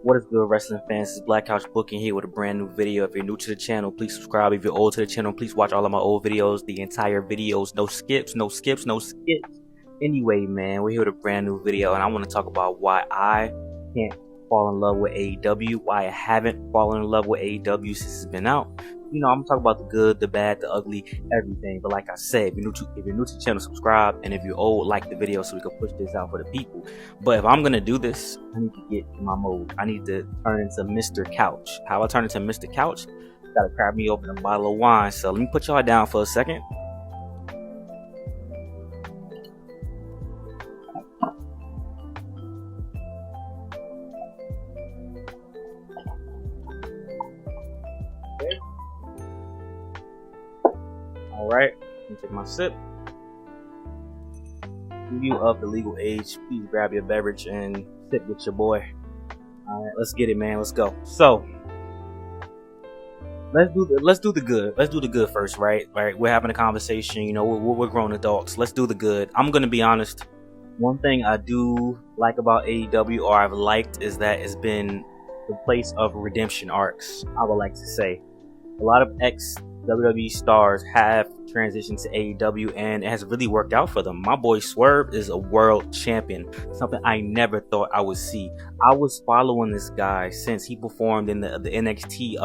What is good, wrestling fans? It's Black Couch Booking here with a brand new video. If you're new to the channel, please subscribe. If you're old to the channel, please watch all of my old videos, the entire videos. No skips, no skips, no skips. Anyway, man, we're here with a brand new video, and I want to talk about why I can't fall in love with AEW, why I haven't fallen in love with AEW since it's been out. You know, I'm talking about the good, the bad, the ugly, everything. But like I said, if you're new to the channel, subscribe. And if you're old, like the video so we can push this out for the people. But if I'm gonna do this, I need to get in my mode. I need to turn into Mr. Couch. How I turn into Mr. Couch? Gotta crack me open a bottle of wine. So let me put y'all down for a second. Alright, let me take my sip. If you of the legal age, please grab your beverage and sip with your boy. Alright, let's get it, man. Let's go. So let's do the good. Let's do the good first, right? Right. We're having a conversation, you know, we're grown adults. Let's do the good. I'm gonna be honest. One thing I do like about AEW, or I've liked, is that it's been the place of redemption arcs, I would like to say. A lot of ex-WWE stars have transitioned to AEW, and it has really worked out for them. My boy Swerve is a world champion, something I never thought I would see. I was following this guy since he performed in the NXT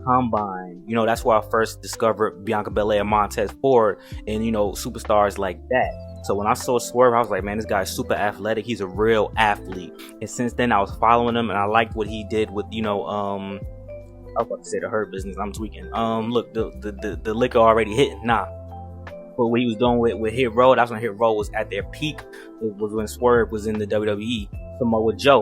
Combine. You know, that's where I first discovered Bianca Belair, Montez Ford, and, you know, superstars like that. So when I saw Swerve, I was like, man, this guy's super athletic. He's a real athlete. And since then, I was following him, and I liked what he did with, you know, I was about to say the Hurt Business. I'm tweaking. Look, the liquor already hit. Nah. But what he was doing with Hit Row, that's when Hit Row was at their peak. It was when Swerve was in the WWE.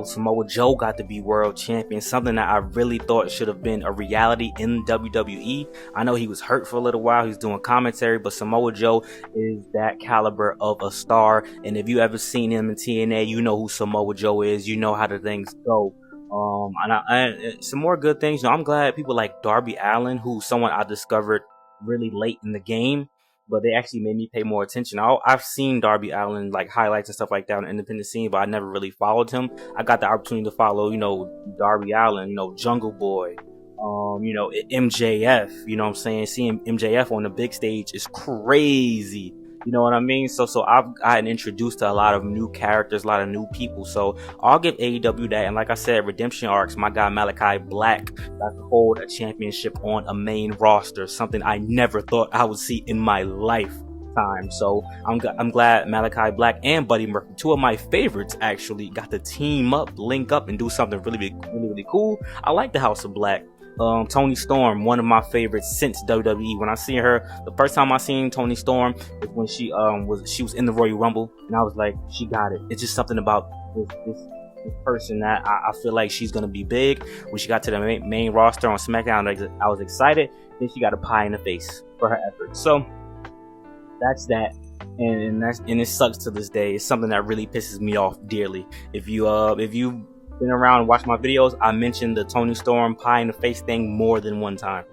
Samoa Joe got to be world champion, something that I really thought should have been a reality in WWE. I know he was hurt for a little while. He's doing commentary, but Samoa Joe is that caliber of a star. And if you ever seen him in TNA, you know who Samoa Joe is. You know how the things go. And some more good things. You know, I'm glad people like Darby Allin, who's someone I discovered really late in the game, but they actually made me pay more attention. I've seen Darby Allin, like, highlights and stuff like that on the independent scene, but I never really followed him. I got the opportunity to follow, you know, Darby Allin, you know, Jungle Boy, you know, MJF, you know what I'm saying? Seeing MJF on the big stage is crazy. You know what I mean? So I've gotten introduced to a lot of new characters, a lot of new people. So I'll give AEW that. And like I said, redemption arcs. My guy Malachi Black got to hold a championship on a main roster, something I never thought I would see in my lifetime. So I'm glad Malachi Black and Buddy Murphy, two of my favorites, actually got to team up, link up, and do something really cool. I like the House of Black. Toni Storm, one of my favorites since WWE. When I seen her, the first time I seen Toni Storm is when she was in the Royal Rumble, and I was like, she got it. It's just something about this person that I feel like she's gonna be big. When she got to the main roster on Smackdown, I was excited. Then she got a pie in the face for her efforts. So that's that. And it sucks to this day. It's something that really pisses me off dearly. If you been around and watched my videos, I mentioned the Toni Storm pie in the face thing more than one time.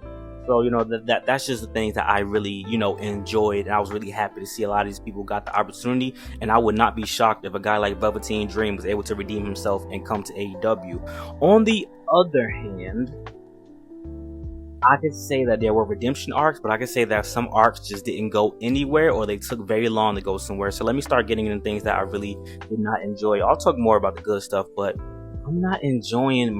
So, you know, that's just the things that I really, you know, enjoyed. And I was really happy to see a lot of these people got the opportunity. And I would not be shocked if a guy like Velveteen Dream was able to redeem himself and come to AEW. On the other hand, I could say that there were redemption arcs, but I could say that some arcs just didn't go anywhere, or they took very long to go somewhere. So let me start getting into things that I really did not enjoy. I'll talk more about the good stuff, but I'm not enjoying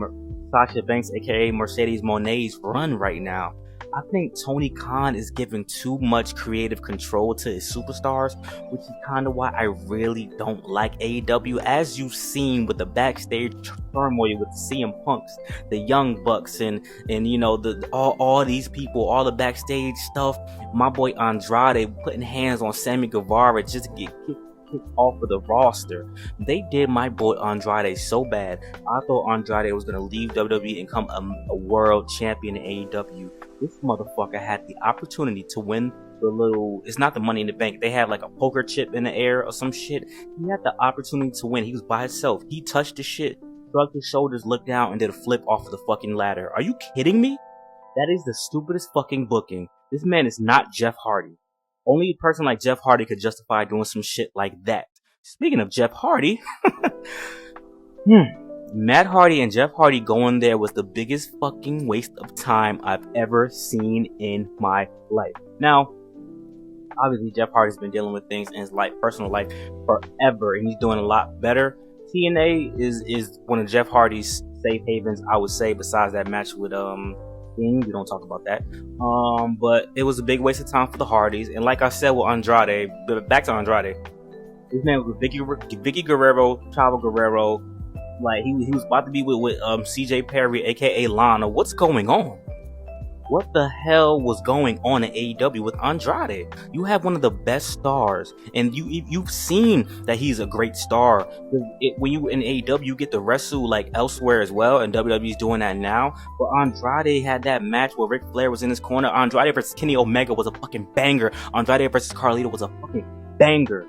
Sasha Banks, aka Mercedes Monet's run right now. I think Tony Khan is giving too much creative control to his superstars, which is kind of why I really don't like AEW. As you've seen with the backstage turmoil with CM Punks, the Young Bucks, and you know, all these people, all the backstage stuff. My boy Andrade putting hands on Sammy Guevara just to get kicked off of the roster. They did my boy Andrade so bad. I thought Andrade was gonna leave WWE and become a world champion in AEW. This motherfucker had the opportunity to win the little, it's not the Money in the Bank, they have like a poker chip in the air or some shit. He had the opportunity to win. He was by himself. He touched the shit, shrugged his shoulders, looked down, and did a flip off of the fucking ladder. Are you kidding me? That is the stupidest fucking booking. This man is not Jeff Hardy. Only a person like Jeff Hardy could justify doing some shit like that. Speaking of Jeff Hardy, Matt Hardy and Jeff Hardy going there was the biggest fucking waste of time I've ever seen in my life. Now, obviously Jeff Hardy's been dealing with things in his life, personal life, forever, and he's doing a lot better. TNA is one of Jeff Hardy's safe havens, I would say, besides that match with King. We don't talk about that. But it was a big waste of time for the Hardys. And like I said with Andrade, back to Andrade, his name was Vicky Guerrero, Chavo Guerrero. Like he was about to be with CJ Perry, aka Lana. What's going on? What the hell was going on in AEW with Andrade? You have one of the best stars, and you've seen that he's a great star. When you in AEW, you get to wrestle like elsewhere as well, and WWE's doing that now. But Andrade had that match where Ric Flair was in his corner. Andrade versus Kenny Omega was a fucking banger. Andrade versus Carlito was a fucking banger.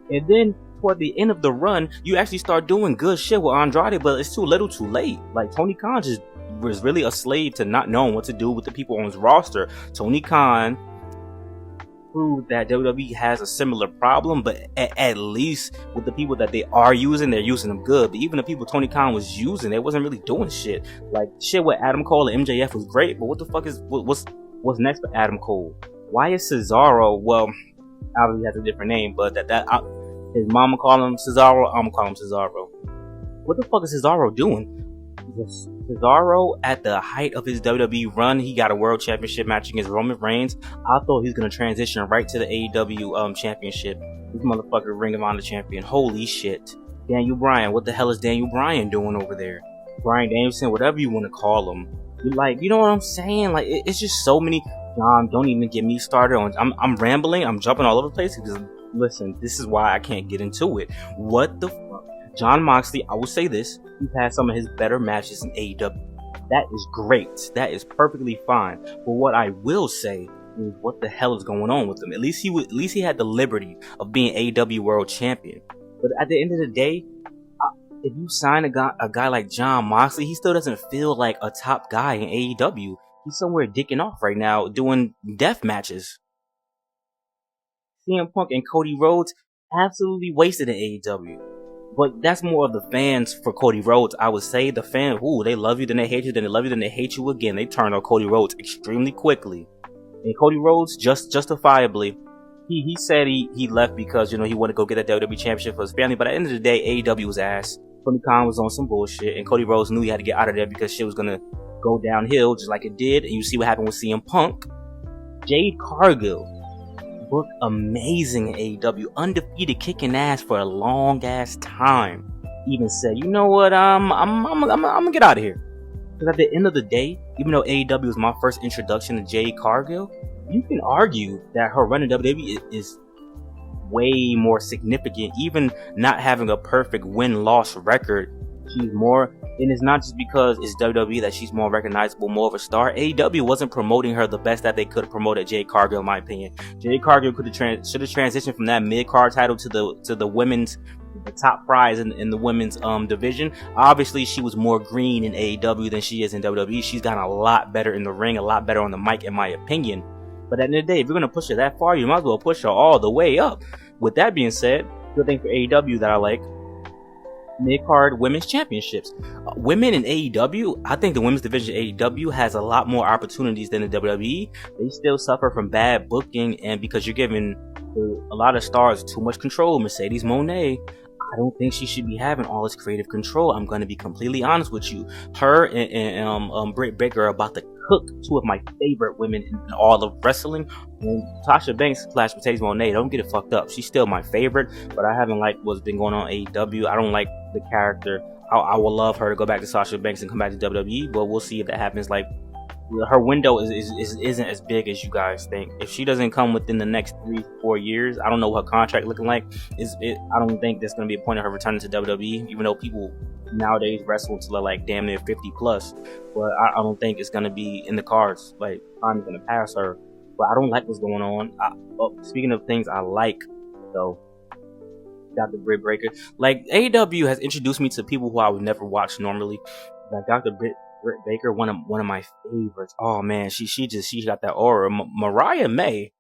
And then toward the end of the run, you actually start doing good shit with Andrade, but it's too little too late. Like Tony Khan just was really a slave to not knowing what to do with the people on his roster. Tony Khan proved that WWE has a similar problem, but at least with the people that they are using, they're using them good. But even the people Tony Khan was using, they wasn't really doing shit. Like shit with Adam Cole and MJF was great, but what the fuck is what's next for Adam Cole? Why is Cesaro? Well, obviously he has a different name, but his mama call him Cesaro, I'm gonna call him Cesaro. What the fuck is Cesaro doing? Cesaro, at the height of his WWE run, he got a world championship match against Roman Reigns. I thought he was gonna transition right to the AEW championship. This motherfucker Ring of Honor champion. Holy shit. Daniel Bryan, what the hell is Daniel Bryan doing over there? Bryan Danielson, whatever you want to call him. You know what I'm saying? Like, it's just so many. John, don't even get me started on. I'm rambling. I'm jumping all over the place because listen, this is why I can't get into it. What the fuck? John Moxley, I will say this, he's had some of his better matches in AEW. That is great. That is perfectly fine. But what I will say is, what the hell is going on with him? At least he had the liberty of being AEW World Champion. But at the end of the day, if you sign a guy like John Moxley, he still doesn't feel like a top guy in AEW. He's somewhere dicking off right now doing death matches. CM Punk and Cody Rhodes absolutely wasted in AEW. But that's more of the fans for Cody Rhodes. I would say the fans, they love you, then they hate you, then they love you, then they hate you again. They turn on Cody Rhodes extremely quickly. And Cody Rhodes, justifiably, he said he left because, he wanted to go get a WWE championship for his family. But at the end of the day, AEW was ass. Tony Khan was on some bullshit, and Cody Rhodes knew he had to get out of there because shit was gonna go downhill just like it did. And you see what happened with CM Punk. Jade Cargill looked amazing in AEW, undefeated, kicking ass for a long ass time. Even said, you know what, I'm gonna get out of here. Because at the end of the day, even though AEW was my first introduction to Jade Cargill, you can argue that her run in WWE is way more significant. Even not having a perfect win-loss record, she's more. And it's not just because it's WWE that she's more recognizable, more of a star. AEW wasn't promoting her the best that they could have promoted Jade Cargill, in my opinion. Jade Cargill should have transitioned from that mid-card title to the women's, the top prize in the women's division. Obviously, she was more green in AEW than she is in WWE. She's gotten a lot better in the ring, a lot better on the mic, in my opinion. But at the end of the day, if you're going to push her that far, you might as well push her all the way up. With that being said, good thing for AEW that I like, mid-card women's championships. Women in AEW, I think the women's division of AEW has a lot more opportunities than the WWE. They still suffer from bad booking, and because you're giving a lot of stars too much control. Mercedes Moné, I don't think she should be having all this creative control. I'm going to be completely honest with you. Her and Britt Baker are about to cook two of my favorite women in all of wrestling. And Tasha Banks / Mercedes Moné, don't get it fucked up. She's still my favorite, but I haven't liked what's been going on in AEW. I don't like the character. I would love her to go back to Sasha Banks and come back to WWE, but we'll see if that happens. Like, her window isn't as big as you guys think. If she doesn't come within the next 3-4 years, I don't know what her contract looking like. I don't think there's going to be a point of her returning to WWE, even though people nowadays wrestle until they're like damn near 50 plus. But I don't think it's going to be in the cards. Like, time's going to pass her. But I don't like what's going on. Speaking of things I like, though, Dr. Britt Baker. Like, AEW has introduced me to people who I would never watch normally. Like Dr. Britt Baker, one of my favorites. Oh man, she got that aura. Mariah May,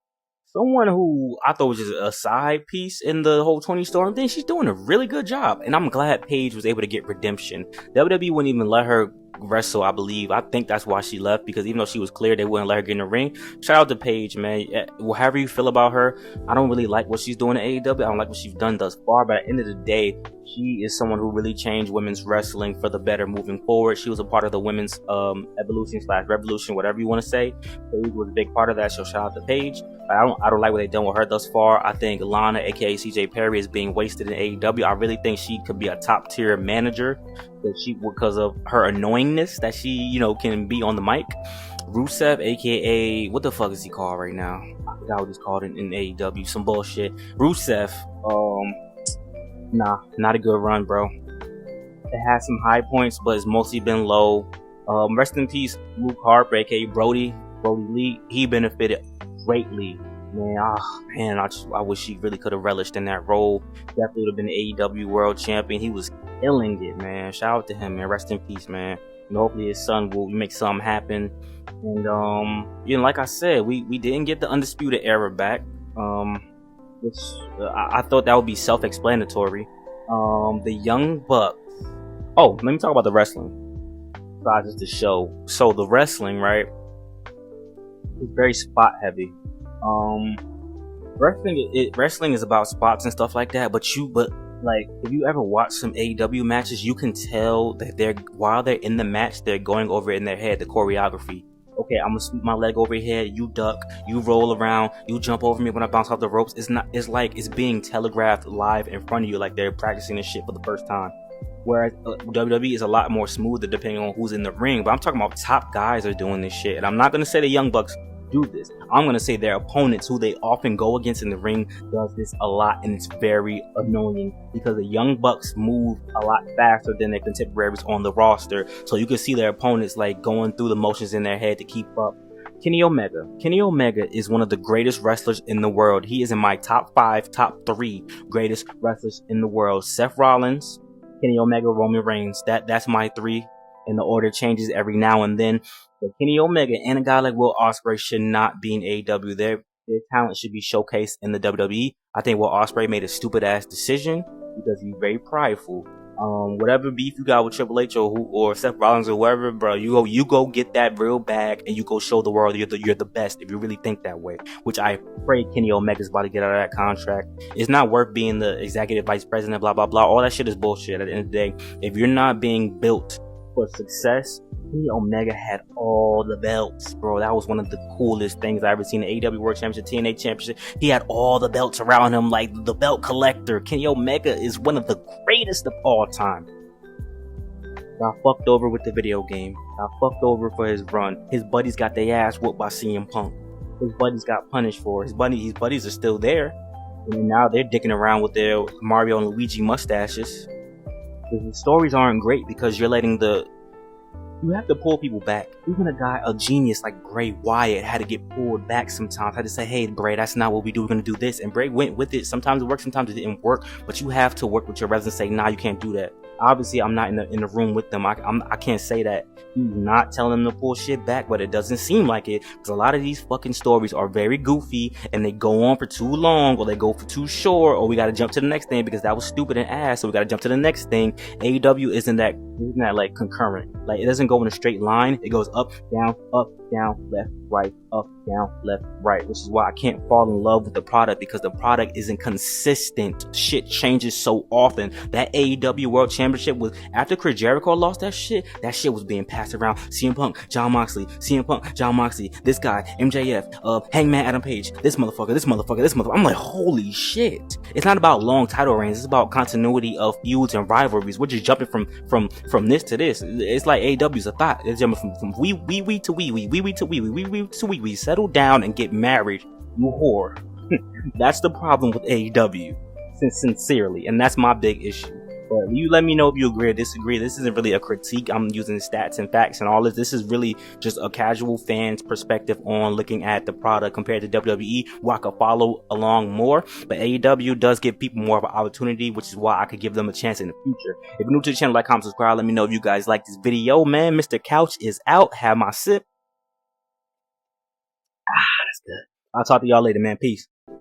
someone who I thought was just a side piece in the whole Tony Storm thing, she's doing a really good job. And I'm glad Paige was able to get redemption. WWE wouldn't even let her wrestle, I believe. I think that's why she left, because even though she was clear, they wouldn't let her get in the ring. Shout out to Paige, man. However you feel about her, I don't really like what she's doing at AEW. I don't like what she's done thus far, but at the end of the day, she is someone who really changed women's wrestling for the better moving forward. She was a part of the women's evolution/revolution, whatever you want to say. Paige was a big part of that, so shout out to Paige. I don't like what they've done with her thus far. I think Lana, aka CJ Perry, is being wasted in AEW. I really think she could be a top tier manager, because of her annoyingness that she, can be on the mic. Rusev, aka what the fuck is he called right now? I forgot what he's called in AEW. Some bullshit. Rusev, not a good run, bro. It has some high points, but it's mostly been low. Rest in peace, Luke Harper, aka Brody Lee. He benefited greatly, man. I wish he really could have relished in that role. Definitely would have been the AEW World Champion. He was killing it, man. Shout out to him, man. Rest in peace, man. And hopefully his son will make something happen. And like I said, we didn't get the Undisputed Era back, which I thought that would be self-explanatory. The Young Bucks. Oh, let me talk about the wrestling. Besides just the show. So the wrestling, right? It's very spot heavy. Wrestling is about spots and stuff like that. But if you ever watch some AEW matches, you can tell that while they're in the match, they're going over in their head the choreography. Okay, I'm gonna sweep my leg over your head. You duck. You roll around. You jump over me when I bounce off the ropes. It's like it's being telegraphed live in front of you, like they're practicing this shit for the first time. Whereas WWE is a lot more smoother depending on who's in the ring. But I'm talking about top guys are doing this shit. And I'm not going to say the Young Bucks do this. I'm going to say their opponents, who they often go against in the ring, does this a lot. And it's very annoying because the Young Bucks move a lot faster than their contemporaries on the roster. So you can see their opponents like going through the motions in their head to keep up. Kenny Omega. Kenny Omega is one of the greatest wrestlers in the world. He is in my top 3 greatest wrestlers in the world. Seth Rollins, Kenny Omega, Roman Reigns. That's my 3, and the order changes every now and then. But Kenny Omega and a guy like Will Ospreay should not be in AEW. Their talent should be showcased in the WWE. I think Will Ospreay made a stupid ass decision because he's very prideful. Whatever beef you got with Triple H or Seth Rollins or whoever, bro, you go get that real bag and you go show the world you're the best if you really think that way. Which I pray Kenny Omega's about to get out of that contract. It's not worth being the executive vice president, blah blah blah. All that shit is bullshit. At the end of the day, if you're not being built for success, Kenny Omega had all the belts, bro. That was one of the coolest things I ever seen. The AEW World Championship, TNA Championship. He had all the belts around him, like the belt collector. Kenny Omega is one of the greatest of all time. Got fucked over with the video game. Got fucked over for his run. His buddies got their ass whooped by CM Punk. His buddies got punished for it. His buddies are still there. And now they're dicking around with their Mario and Luigi mustaches. The stories aren't great because you're letting you have to pull people back. Even a genius like Bray Wyatt had to get pulled back sometimes. Had to say, hey, Bray, that's not what we do. We're going to do this. And Bray went with it. Sometimes it worked, sometimes it didn't work. But you have to work with your reps and say, nah, you can't do that. Obviously, I'm not in the room with them. I can't say that he's not telling them to pull shit back, but it doesn't seem like it. Because a lot of these fucking stories are very goofy and they go on for too long, or they go for too short, or we got to jump to the next thing because that was stupid and ass. So we got to jump to the next thing. AEW isn't that like concurrent. Like it doesn't go in a straight line. It goes up, down, left, right, up, down, left, right. Which is why I can't fall in love with the product, because the product isn't consistent. Shit changes so often. That AEW World Championship was after Chris Jericho lost that shit was being passed around. CM Punk, John Moxley, this guy, MJF, Hangman Adam Page, this motherfucker. I'm like, holy shit. It's not about long title reigns. It's about continuity of feuds and rivalries. We're just jumping from this to this. It's like AEW's a thought. It's jumping from we to we. Settle down and get married, you whore. That's the problem with AEW, sincerely, and that's my big issue. But you let me know if you agree or disagree. This isn't really a critique. I'm using stats and facts and all this. This is really just a casual fan's perspective on looking at the product compared to WWE, where I could follow along more. But AEW does give people more of an opportunity, which is why I could give them a chance in the future. If you're new to the channel, like, comment, subscribe. Let me know if you guys like this video, man. Mr. Couch is out. Have my sip. That's good. I'll talk to y'all later, man. Peace.